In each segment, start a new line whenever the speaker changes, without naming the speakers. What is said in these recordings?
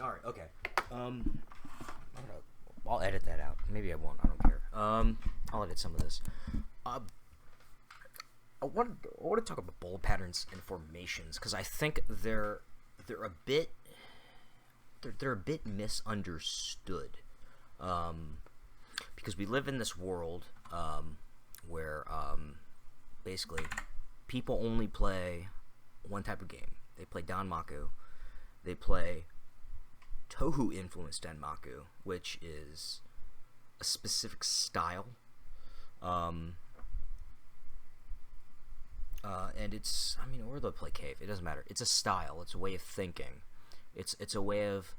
All right. Okay. I'll edit that out. Maybe I won't. I don't care. I'll edit some of this. I want to talk about bold patterns and formations because I think they're a bit misunderstood. Because we live in this world where basically people only play one type of game. They play danmaku. They play tohou influenced danmaku, which is a specific style. And it's, or they'll play cave. It doesn't matter. It's a style. It's a way of thinking. It's a way of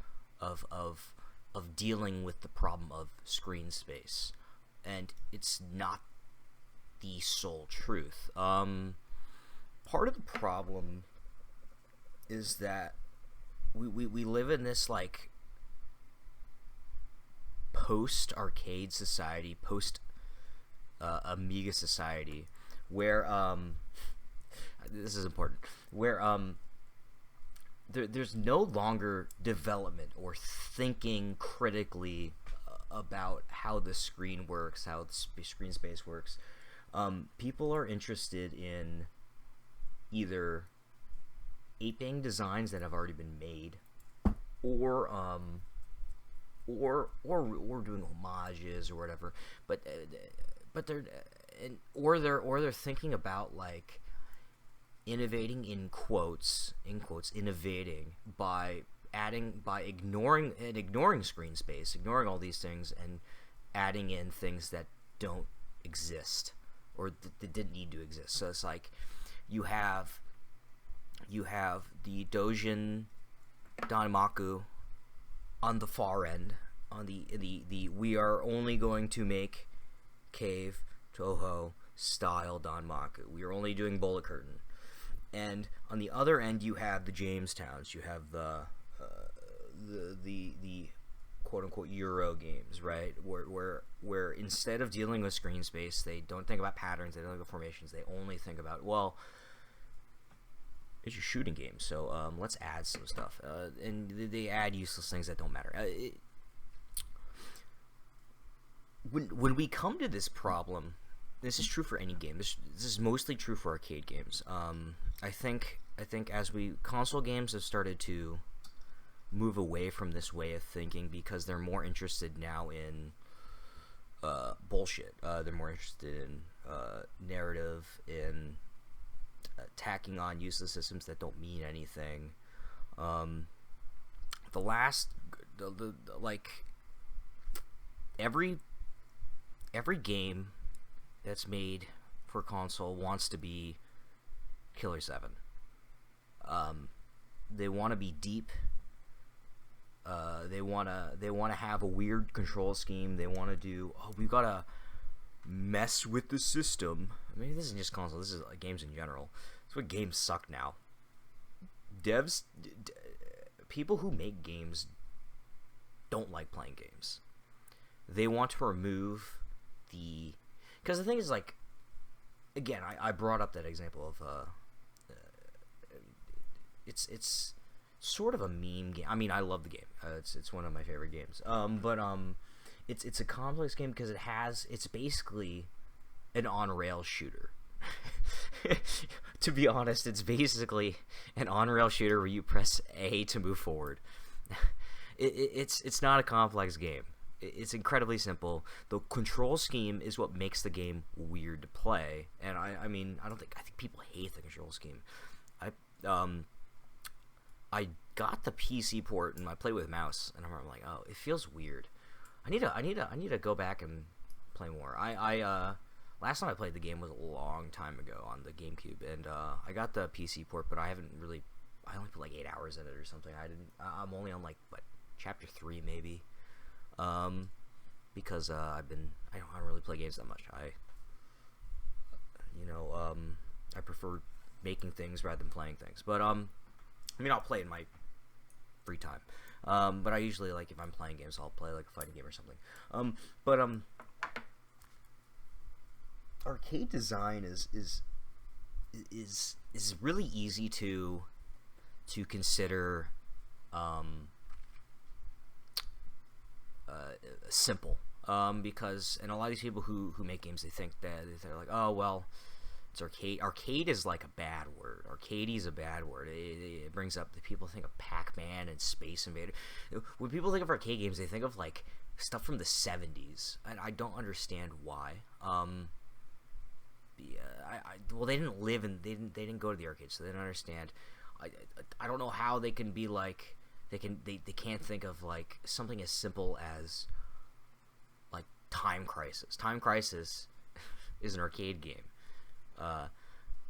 dealing with the problem of screen space, and it's not the sole truth. Part of the problem is that we live in this like post arcade society, post Amiga society, where this is important, where there's no longer development or thinking critically about how the screen works, how the screen space works. People are interested in either aping designs that have already been made, or doing homages or whatever. But they're thinking about like innovating innovating by ignoring screen space, ignoring all these things, and adding in things that don't exist or that didn't need to exist. So it's like you have the Dojin danmaku on the far end, on the we are only going to make cave touhou style danmaku. We are only doing bullet curtain. And on the other end, you have the Jamestowns. You have the quote unquote Euro games, right? Where instead of dealing with screen space, they don't think about patterns. They don't think about formations. They only think about, well, it's a shooting game, so let's add some stuff. And they add useless things that don't matter. When we come to this problem, this is true for any game. This is mostly true for arcade games. I think as console games have started to move away from this way of thinking because they're more interested now in bullshit. They're more interested in narrative, in tacking on useless systems that don't mean anything. Every game that's made for console wants to be Killer 7. They want to be deep. They want to have a weird control scheme. They want to do, we've got to mess with the system. I mean, this isn't just console. This is games in general. That's what games suck now. People who make games don't like playing games. They want to remove because the thing is, like, again, I brought up that example of it's sort of a meme game. I mean, I love the game. It's one of my favorite games. But it's a complex game because it's basically an on-rail shooter. To be honest, it's basically an on-rail shooter where you press A to move forward. It's not a complex game. It's incredibly simple. The control scheme is what makes the game weird to play, and I think people hate the control scheme. I got the PC port and I played with mouse, and I'm like, oh, it feels weird. I need to go back and play more. Last time I played the game was a long time ago on the GameCube, and I got the PC port, but I only put like 8 hours in it or something. I'm only on like chapter 3 maybe. Because I don't really play games that much. I prefer making things rather than playing things. But I'll play in my free time. But I usually, like, if I'm playing games, I'll play like a fighting game or something. Arcade design is really easy to consider simple. Because and a lot of these people who make games, they think that they're like, oh well, it's arcade. Arcade is like a bad word. Arcade is a bad word. It brings up the people think of Pac-Man and Space Invader. When people think of arcade games, they think of like stuff from the 70s, and I don't understand why. Well, they didn't live and they didn't go to the arcade, so they don't understand. I don't know how they can be like they can't think of like something as simple as like Time Crisis. Time Crisis is an arcade game.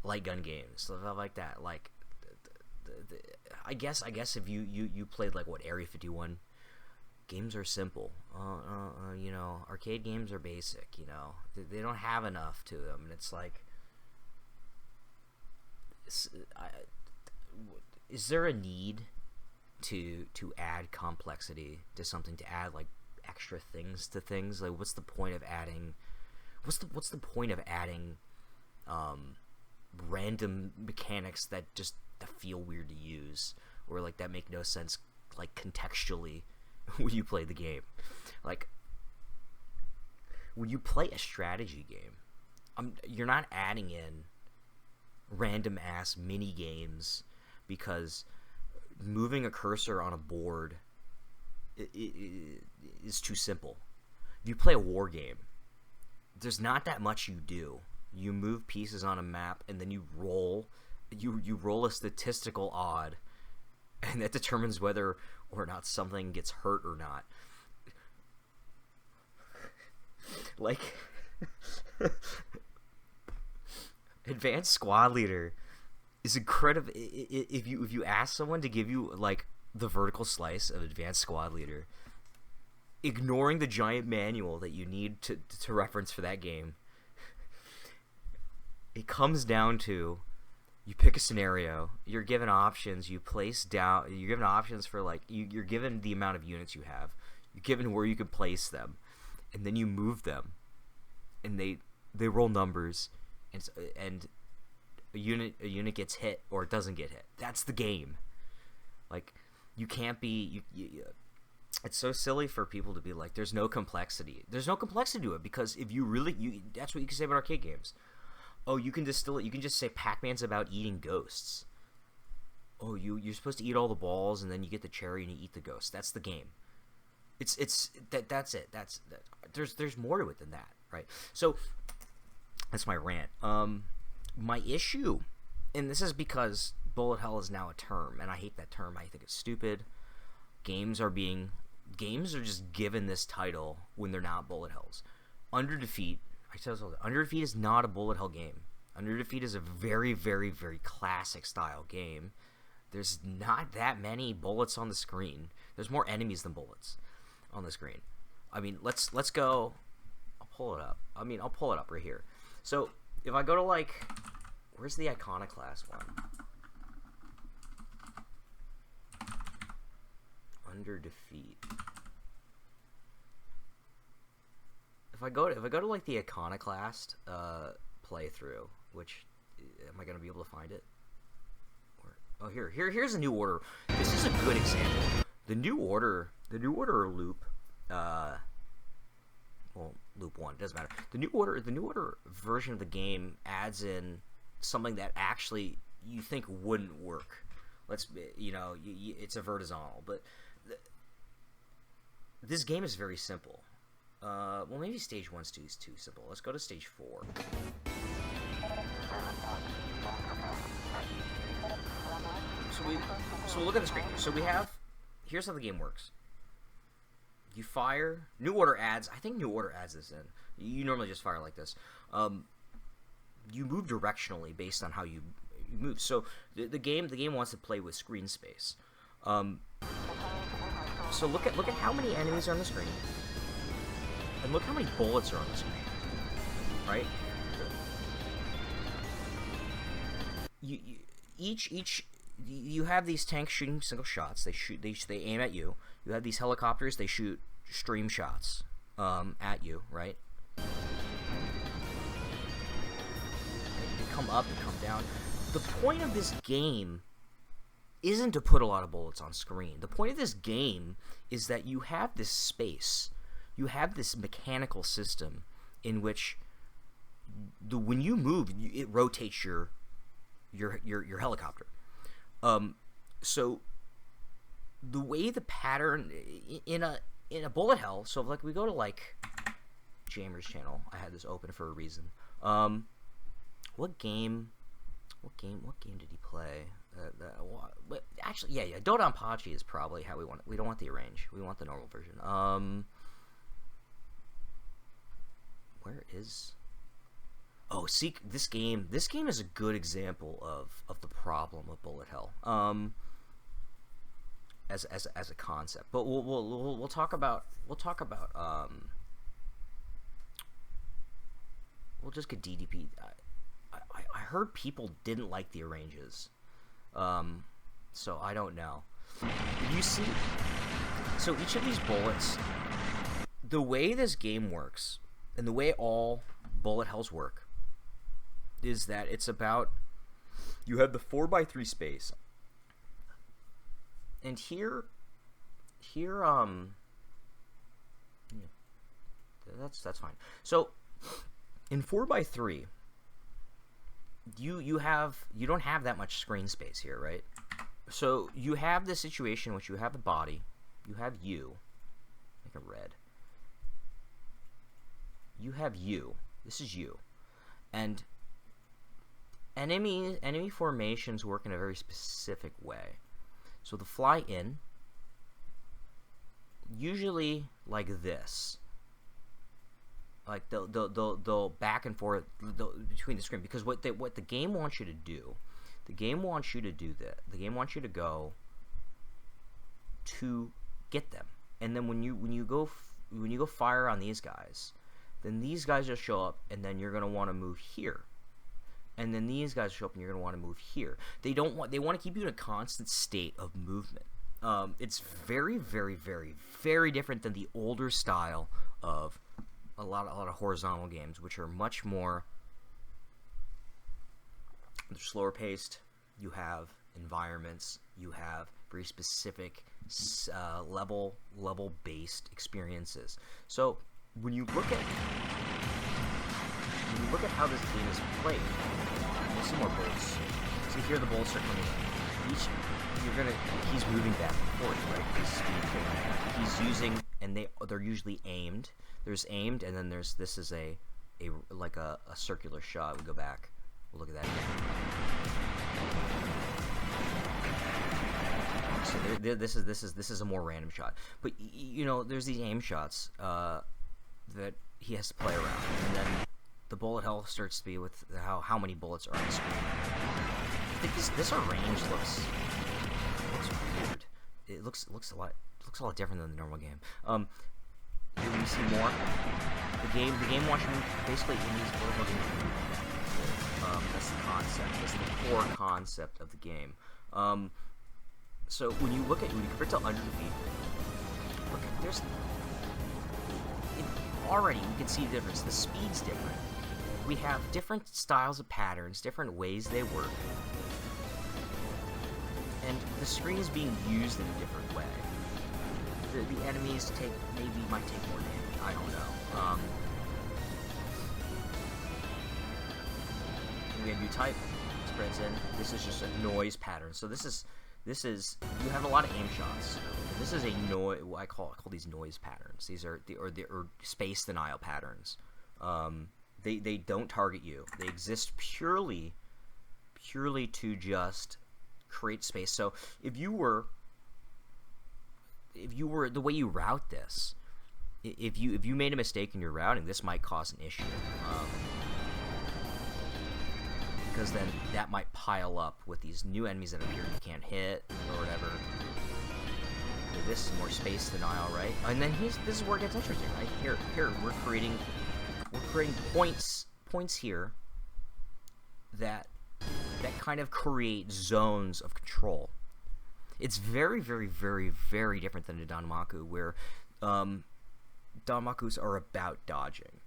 Light gun games, stuff like that. Like, I guess if you played like what Area 51, games are simple. You know, arcade games are basic. You know, they don't have enough to them, and it's like, is there a need to add complexity to something, to add like extra things to things? Like, what's the point of adding? What's the point of adding random mechanics that feel weird to use, or like that make no sense like contextually when you play the game? Like, when you play a strategy game, you're not adding in random ass mini games because moving a cursor on a board is too simple. If you play a war game, there's not that much you do. You move pieces on a map, and then you roll a statistical odd, and that determines whether or not something gets hurt or not. Like, Advanced Squad Leader is incredible. If you ask someone to give you like the vertical slice of Advanced Squad Leader, ignoring the giant manual that you need to reference for that game, it comes down to, you pick a scenario, you're given options, you're given options for like, you're given the amount of units you have, you're given where you can place them, and then you move them, and they roll numbers, and a unit gets hit or it doesn't get hit. That's the game. Like, you can't be it's so silly for people to be like, there's no complexity. There's no complexity to it, because if you really that's what you can say about arcade games. Oh, you can distill it. You can just say Pac-Man's about eating ghosts. Oh, you're supposed to eat all the balls, and then you get the cherry and you eat the ghost. That's the game. That's it. There's more to it than that, right? So that's my rant. My issue, and this is because bullet hell is now a term, and I hate that term. I think it's stupid. Games are just given this title when they're not bullet hells. Under Defeat, Under Defeat is not a bullet hell game. Under Defeat is a very, very, very classic style game. There's not that many bullets on the screen. There's more enemies than bullets on the screen. I mean, let's go. I'll pull it up. I'll pull it up right here. So if I go to like, where's the Iconoclast one? Under Defeat. If I go to like the Iconoclast playthrough, which, am I gonna be able to find it? Here's a New Order. This is a good example. The New Order loop. Well, loop 1 doesn't matter. The New Order version of the game adds in something that actually you think wouldn't work. It's a vertical, but this game is very simple. Well, maybe stage 1 is too simple. Let's go to stage 4. So look at the screen. So here's how the game works. You fire. New Order adds. I think New Order adds this in. You normally just fire like this. You move directionally based on how you move. So the game wants to play with screen space. So look at how many enemies are on the screen. And look how many bullets are on the screen, right? You have these tanks shooting single shots. They aim at you. You have these helicopters. They shoot stream shots at you, right? They come up, they come down. The point of this game isn't to put a lot of bullets on screen. The point of this game is that you have this space. you have this mechanical system in which when you move, it rotates your helicopter. So the way the pattern in a bullet hell, so like we go to like Jamer's channel, I had this open for a reason. What game did he play? Actually, yeah, Dodonpachi is probably how we want it. We don't want the arrange. We want the normal version. Where is? Oh, see, this game is a good example of the problem of bullet hell. As a concept, but we'll talk about we'll just get DDP. I heard people didn't like the arranges, so I don't know. You see, so each of these bullets, the way this game works, and the way all bullet hells work, is that it's about, you have the 4x3 space, and here, yeah, that's fine. So in 4x3, you don't have that much screen space here, right? So you have this situation in which you have a body, you have you, make it red. You have you. This is you, and enemy formations work in a very specific way. So the fly in, usually like this, like they'll back and forth between the screen, because what the game wants you to do, the game wants you to go to get them, and then when you go fire on these guys, then these guys will show up, and then you're gonna want to move here. And then these guys show up, and you're going to want to move here. They want to keep you in a constant state of movement. It's very, very, very, very different than the older style of a lot of horizontal games, which are much more, they're slower paced. You have environments. You have very specific level based experiences. So when you look at how this game is played, we'll see more bullets. So here the bullets are coming in. He's moving back and forth, right? He's using, and they're usually aimed. There's aimed, and then this is a circular shot. We go back. We'll look at that again. So this is a more random shot. But there's these aim shots that he has to play around, and then the bullet hell starts to be with how many bullets are on the screen. I think this arrange looks weird. It looks a lot different than the normal game. Here we see more. The game wants you basically in these bullet hell games. That's the concept. That's the core concept of the game. So when you compare it to Underdefeat, look, already you can see the difference. The speed's different. We have different styles of patterns, different ways they work, and the screen is being used in a different way. The enemies might take more damage. I don't know. Again, you type, spreads in. This is just a noise pattern. So this is you have a lot of aim shots. This is a noise. I call these noise patterns. These are or space denial patterns. They don't target you. They exist purely to just create space. So if you were the way you route this, if you made a mistake in your routing, this might cause an issue. Because then that might pile up with these new enemies that appear you can't hit or whatever. This is more space denial, right? And then this is where it gets interesting, right? Here we're creating points here that kind of create zones of control. It's very, very, very, very different than a danmaku, where danmakus are about dodging.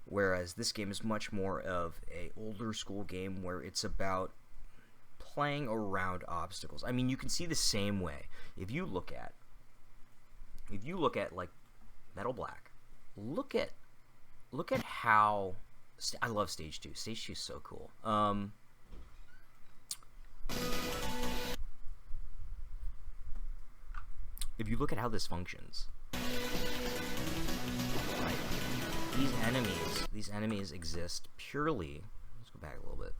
Whereas this game is much more of a older school game where it's about playing around obstacles. I mean, you can see the same way if you look at like Metal Black. Look at how I love Stage 2. Stage 2 is so cool. If you look at how this functions, right? These enemies exist purely. Let's go back a little bit.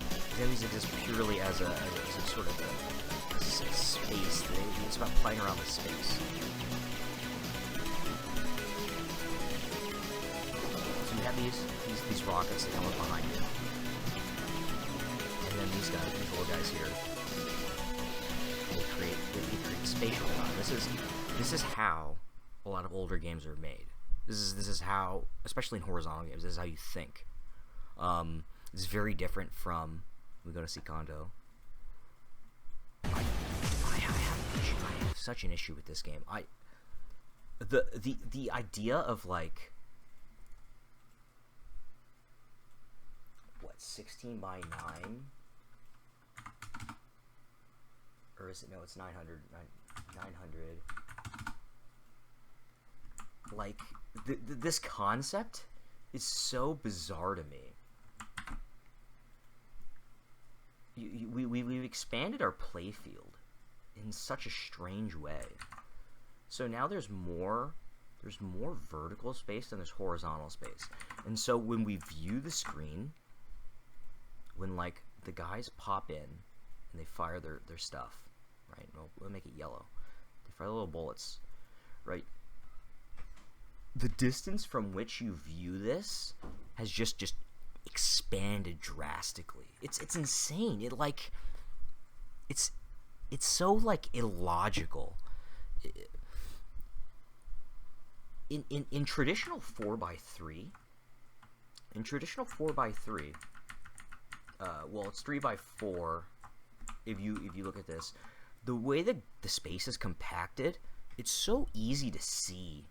These enemies exist purely as a sort of a space. It's about playing around with space. So you have these rockets that come up behind you, and then these little guys here. They create spatial design. This is how a lot of older games are made. This is how, especially in horizontal games, this is how you think. It's very different from. We go to Sihkhondo. I have such an issue with this game. The idea of like 16 by 9. Or is it? No, it's 900. 900. Like, this concept is so bizarre to me. We've expanded our playfield in such a strange way. So now there's more vertical space than there's horizontal space. And so when we view the screen, when like the guys pop in and they fire their stuff, right? We'll make it yellow. They fire little bullets, right? The distance from which you view this has just expanded drastically. It's insane. It's so like illogical. In traditional 4x3, well, it's 3x4. If you look at this, the way that the space is compacted, it's so easy to see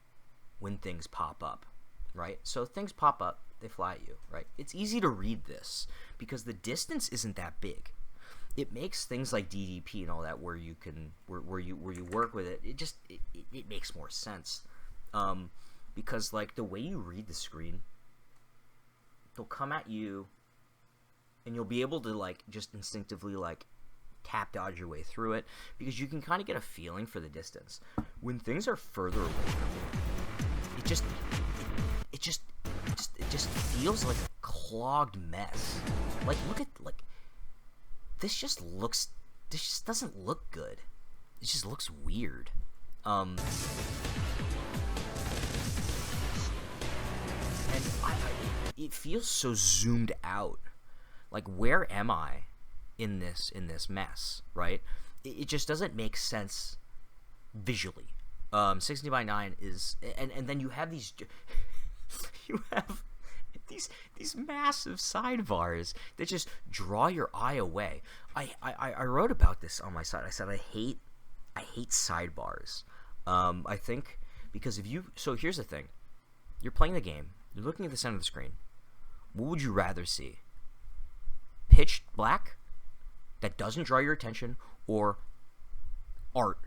when things pop up, right? So things pop up, they fly at you, right? It's easy to read this because the distance isn't that big. It makes things like DDP and all that where you can where you work with it. It makes more sense, because like the way you read the screen, they'll come at you, and you'll be able to like just instinctively like tap dodge your way through it because you can kind of get a feeling for the distance. When things are further away from you, it just feels like a clogged mess. Like look at like. This just doesn't look good. It just looks weird. And it feels so zoomed out. Like, where am I in this mess, right? It just doesn't make sense visually. 60 by 9 is, and then you have these, these massive sidebars that just draw your eye away. I wrote about this on my site. I said I hate sidebars. I think because so here's the thing. You're playing the game. You're looking at the center of the screen. What would you rather see? Pitch black that doesn't draw your attention, or art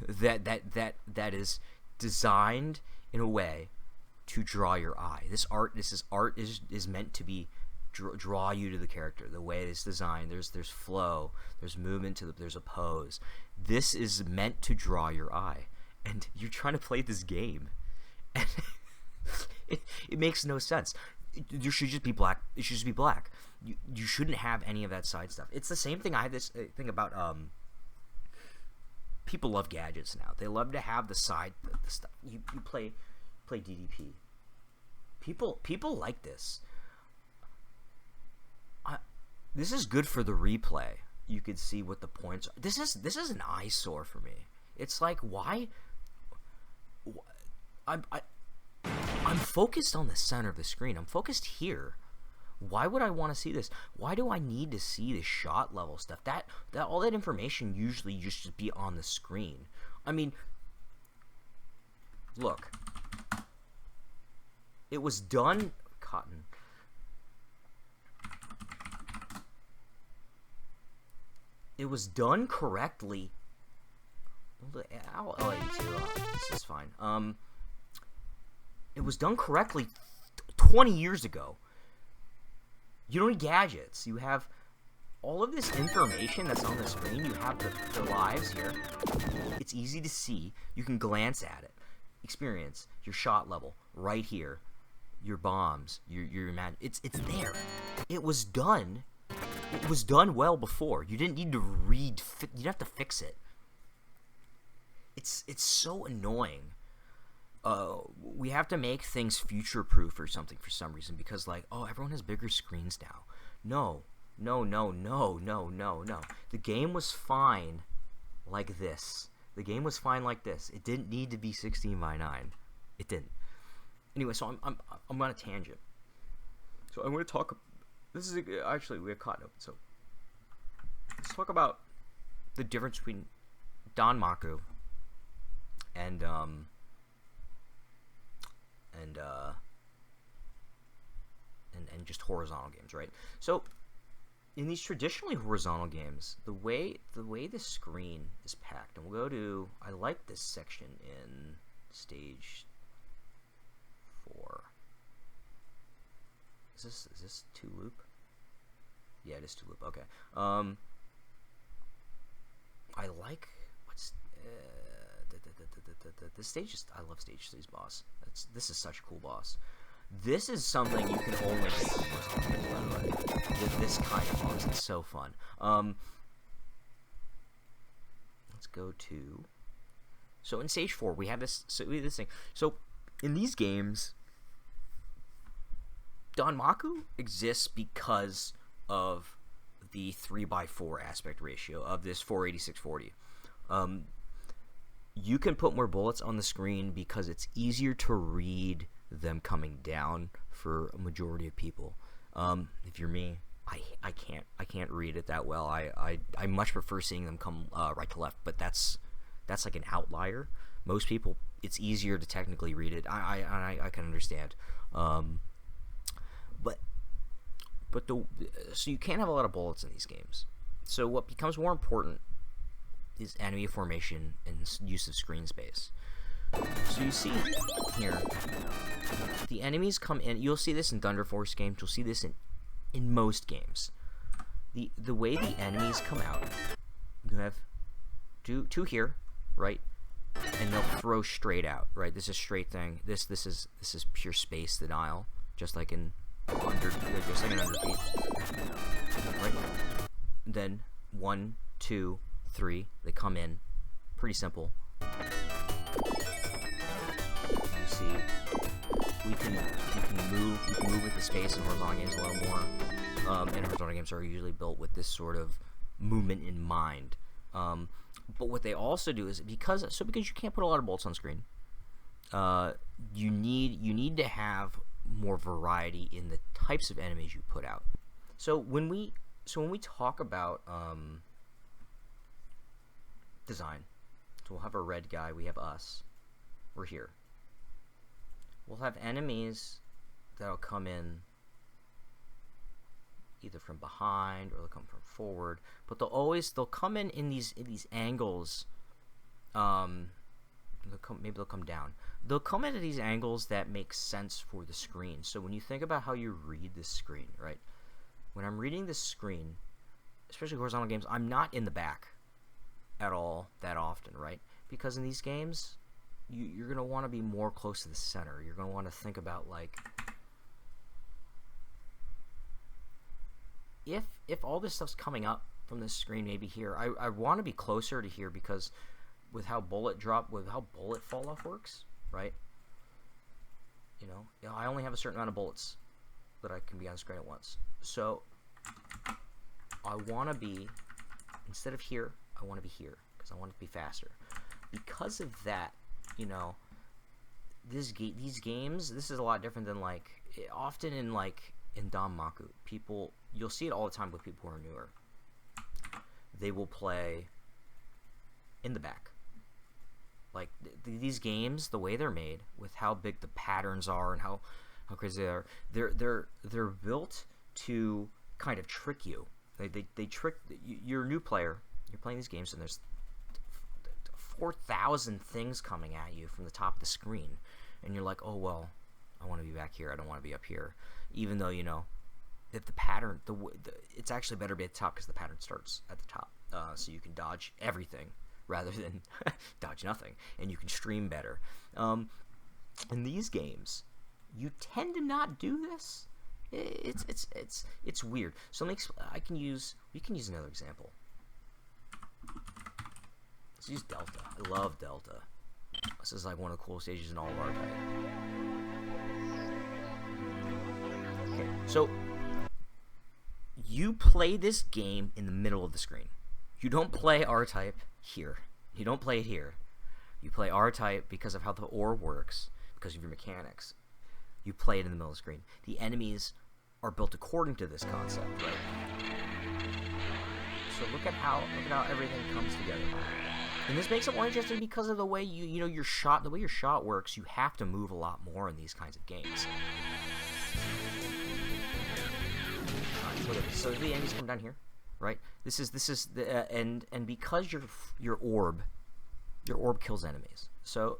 that is designed in a way to draw your eye? This art is meant to be draw you to the character. The way it's designed, there's flow, there's movement there's a pose. This is meant to draw your eye, and you're trying to play this game, and it makes no sense. There should just be black. It should just be black. You shouldn't have any of that side stuff. It's the same thing. I have this thing about people love gadgets now. They love to have the side the stuff. You play DDP. People like this. This is good for the replay. You could see what the points are. This is an eyesore for me. It's like, why? I'm focused on the center of the screen. I'm focused here. Why would I want to see this? Why do I need to see the shot level stuff? That all that information usually used to be on the screen. I mean, look. It was done cotton. It was done correctly I'll let you too. This is fine. It was done correctly 20 years ago. You don't need gadgets. You have all of this information that's on the screen. You have the lives here. It's easy to see. You can glance at it. Experience your shot level right here. Your bombs. Your it's there. It was done. It was done well before. You didn't need to read. You didn't have to fix it. It's so annoying. We have to make things future-proof or something for some reason because, like, oh, everyone has bigger screens now. No. The game was fine like this. The game was fine like this. It didn't need to be 16:9. It didn't. Anyway, so I'm on a tangent. So I'm going to talk. This is actually we have caught up. So let's talk about the difference between danmaku and just horizontal games, right? So in these traditionally horizontal games, the way the screen is packed, and we'll go to, I like this section in stage 4. Is this 2 loop? Yeah, it is 2 loop. Okay. I like what's this stage. I love stage 3's boss. This is such a cool boss. This is something you can only get with this kind of boss. It's so fun. Let's go to. So in stage 4, we have this. So we have this thing. So in these games, danmaku exists because of the 3x4 aspect ratio of this 486/40. You can put more bullets on the screen because it's easier to read them coming down for a majority of people. If you're me, I can't read it that well. I much prefer seeing them come right to left, but that's like an outlier. Most people, it's easier to technically read it. I can understand. So you can't have a lot of bullets in these games. So what becomes more important is enemy formation and use of screen space. So you see here, the enemies come in. You'll see this in Thunder Force games. You'll see this in most games. The way the enemies come out, you have two here, right? And they'll throw straight out, right? This is straight thing. This is pure space denial, just like in Underfeet, right? Then 1, 2, 3, they come in, pretty simple. You see, we can move with the space in horizontal games a little more. And horizontal games are usually built with this sort of movement in mind. But what they also do is because you can't put a lot of bolts on screen, you need to have more variety in the types of enemies you put out. So when we talk about design, so we'll have a red guy, we have us, we're here. We'll have enemies that'll come in either from behind or they'll come from forward, but they'll come in these angles. Maybe they'll come down. They'll come into these angles that make sense for the screen. So when you think about how you read this screen, right? When I'm reading this screen, especially horizontal games, I'm not in the back at all that often, right? Because in these games, you're going to want to be more close to the center. You're going to want to think about, like, if all this stuff's coming up from this screen, maybe here, I want to be closer to here because with how bullet fall off works, right? You know, I only have a certain amount of bullets that I can be on the screen at once. So I want to be, instead of here, I want to be here because I want it to be faster. Because of that, you know, these games, this is a lot different than, like, often in danmaku, you'll see it all the time with people who are newer. They will play in the back. Like, these games, the way they're made, with how big the patterns are and how crazy they are, they're built to kind of trick you. They trick you're a new player. You're playing these games, and there's 4,000 things coming at you from the top of the screen, and you're like, oh well, I want to be back here, I don't want to be up here, even though, you know, if the pattern, it's actually better to be at the top because the pattern starts at the top, so you can dodge everything rather than dodge nothing, and you can stream better. In these games, you tend to not do this. It's weird. So we can use another example. Let's use Delta. I love Delta. This is like one of the coolest stages in all of R-Type. Okay, so you play this game in the middle of the screen. You don't play R-Type here. You don't play it here. You play R-Type because of how the ore works, because of your mechanics. You play it in the middle of the screen. The enemies are built according to this concept, right? So look at how everything comes together. And this makes it more interesting because of the way your shot works. You have to move a lot more in these kinds of games. So the enemies come down here, right? This is the and because your orb kills enemies. So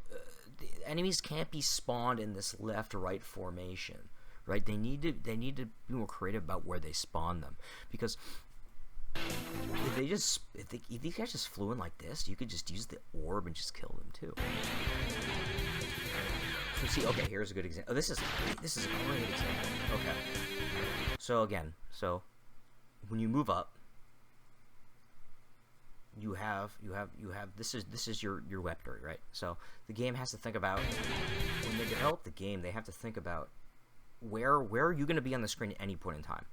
the enemies can't be spawned in this left-right formation, right? They need to be more creative about where they spawn them, because if these guys just flew in like this, you could just use the orb and just kill them too. So see, okay, here's a good example. Oh, this is a great example. Okay. So again, when you move up, you have this is your weaponry, right? So the game has to think about, when they develop the game, they have to think about where are you going to be on the screen at any point in time.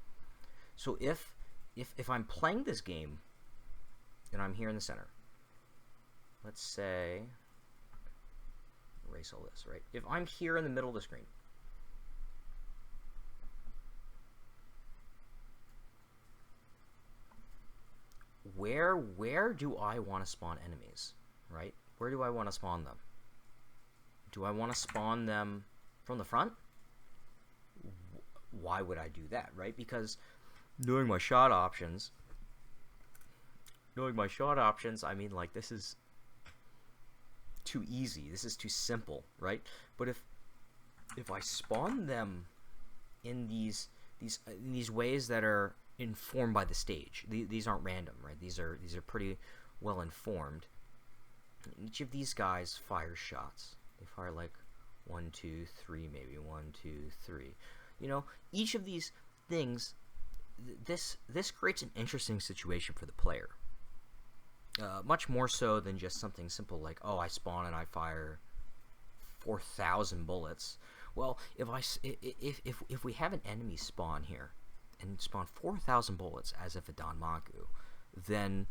So if I'm playing this game and I'm here in the center, let's say, erase all this, right? If I'm here in the middle of the screen, where do I want to spawn enemies, right? Where do I want to spawn them? Do I want to spawn them from the front? Why would I do that, right? Because knowing my shot options, I mean, like, this is too easy. This is too simple, right? But if I spawn them in these ways that are informed by the stage, these aren't random, right? These are pretty well informed. Each of these guys fires shots. They fire like 1, 2, 3, maybe 1, 2, 3. You know, each of these things, this creates an interesting situation for the player. Much more so than just something simple like, oh, I spawn and I fire 4,000 bullets. Well, if we have an enemy spawn here and spawn 4,000 bullets as if a danmaku, then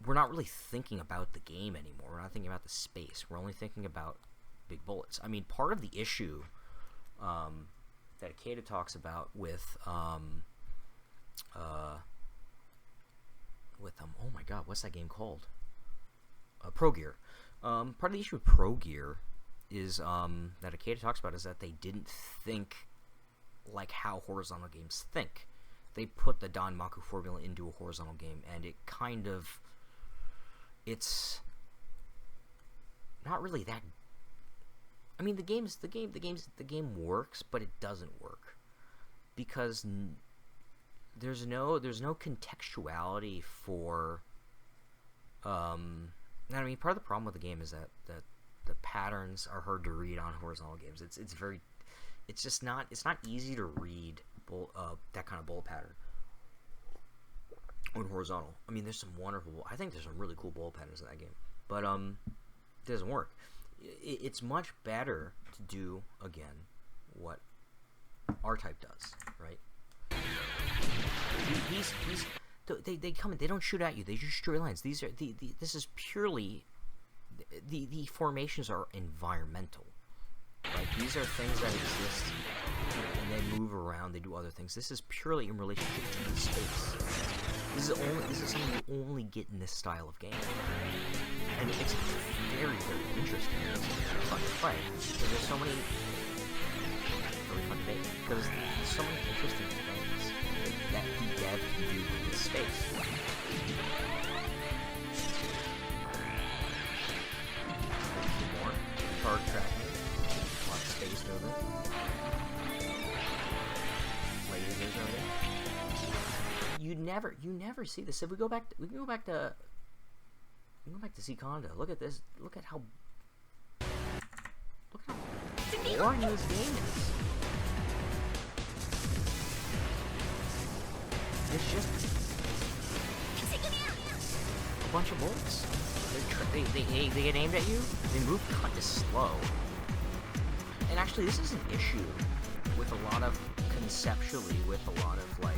we're not really thinking about the game anymore. We're not thinking about the space. We're only thinking about big bullets. I mean, part of the issue that Ikeda talks about with oh my god, what's that game called? Pro Gear. Part of the issue with Pro Gear is that Ikeda talks about is that they didn't think like how horizontal games think. They put the danmaku formula into a horizontal game, and it kind of, it's not really that. I mean, the game works, but it doesn't work because there's no contextuality for. I mean, part of the problem with the game is that the patterns are hard to read on horizontal games. It's just not easy to read that kind of bullet pattern on horizontal. I mean, there's some really cool bullet patterns in that game, but it doesn't work. It's much better to do, again, what R-Type does, right? They come in, they don't shoot at you, they just straight lines. This is purely, the formations are environmental. Like, these are things that exist, and they move around, they do other things. This is purely in relationship to the space. This is something you only get in this style of game. And it's very, very interesting. It's fun to play. Because there's so many... really fun to make. Because there's so many interesting things that the dev can do in this space. Shark tracking. A lot of space movement. Lasers moving. You never see this. If we go back to Sihkhondo. Look at this. Look at how boring this game is. It's just a bunch of bullets. They get aimed at you. They move kind of slow. And actually, this is an issue with a lot of conceptually with a lot of like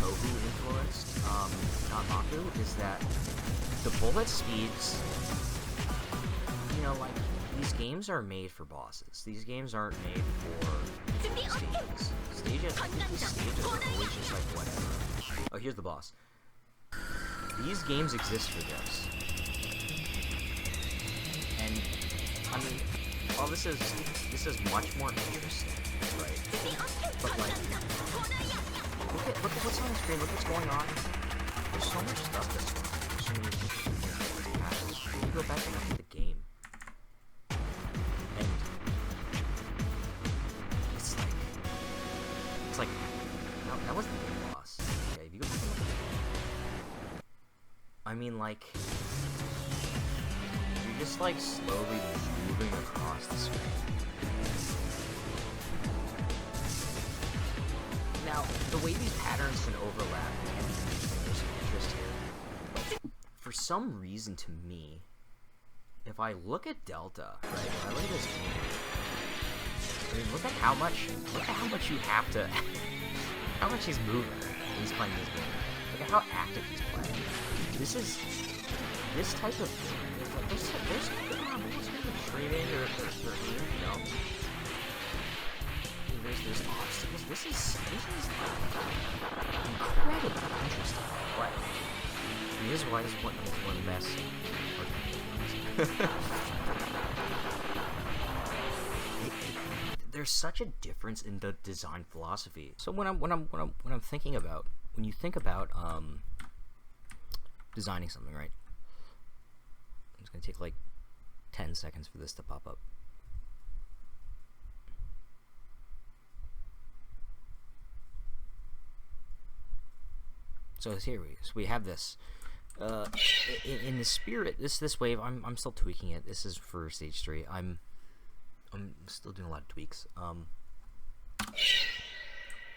tohu influenced danmaku is that the bullet speeds. You know, like these games are made for bosses. These games aren't made for stages. These stages are always just like whatever. Oh, here's the boss. These games exist for this. And I mean, well, this is much more interesting, right? But like, look at what's on the screen. Look what's going on. There's so much stuff that's going on. There's so many interesting things that happen. You go back and look at the game. It's like, no, that wasn't the game boss. Okay, if you go back and look at the game. I mean, like, you're just like slowly moving across the screen. Now, the way these patterns can overlap can be interesting. There's some interest here. But for some reason, to me, if I look at Delta, right, if I look at this game, I mean, look at how much you have to, how much he's moving when he's playing this game. Look at how active he's playing. This type of, there's streaming or you know, there's obstacles. This is incredibly interesting to play. I mean, this is one of the best there's such a difference in the design philosophy. So when I'm thinking about, when you think about designing something, right? I'm just gonna take like 10 seconds for this to pop up. So here we have this. In the spirit, this wave, I'm still tweaking it. This is for stage 3. I'm still doing a lot of tweaks.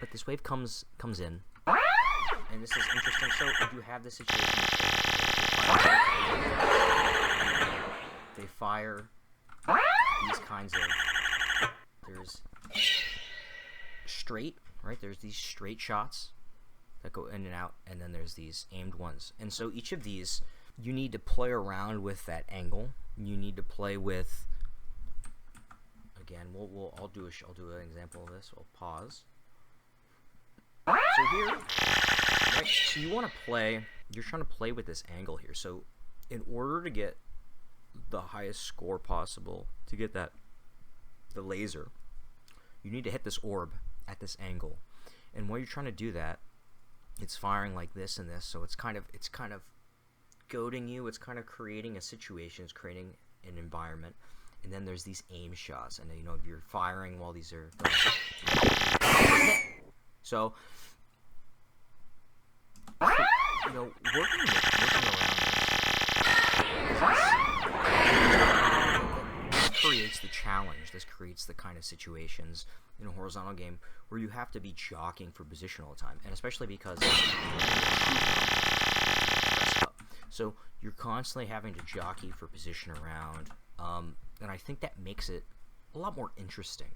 But this wave comes in, and this is interesting. So if you have this situation, they fire these kinds of. There's straight, right? There's these straight shots that go in and out, and then there's these aimed ones. And so each of these, you need to play around with that angle. You need to play with. Again, I'll do an example of this. I'll pause. So here, right, so you want to play. You're trying to play with this angle here. So, in order to get the highest score possible, to get the laser, you need to hit this orb at this angle. And while you're trying to do that, it's firing like this and this. So it's kind of goading you. It's kind of creating a situation. It's creating an environment. And then there's these aim shots, and you know, you're firing while these are so you know, working around this creates the challenge. This creates the kind of situations in a horizontal game where you have to be jockeying for position all the time, and especially because so you're constantly having to jockey for position around. And I think that makes it a lot more interesting.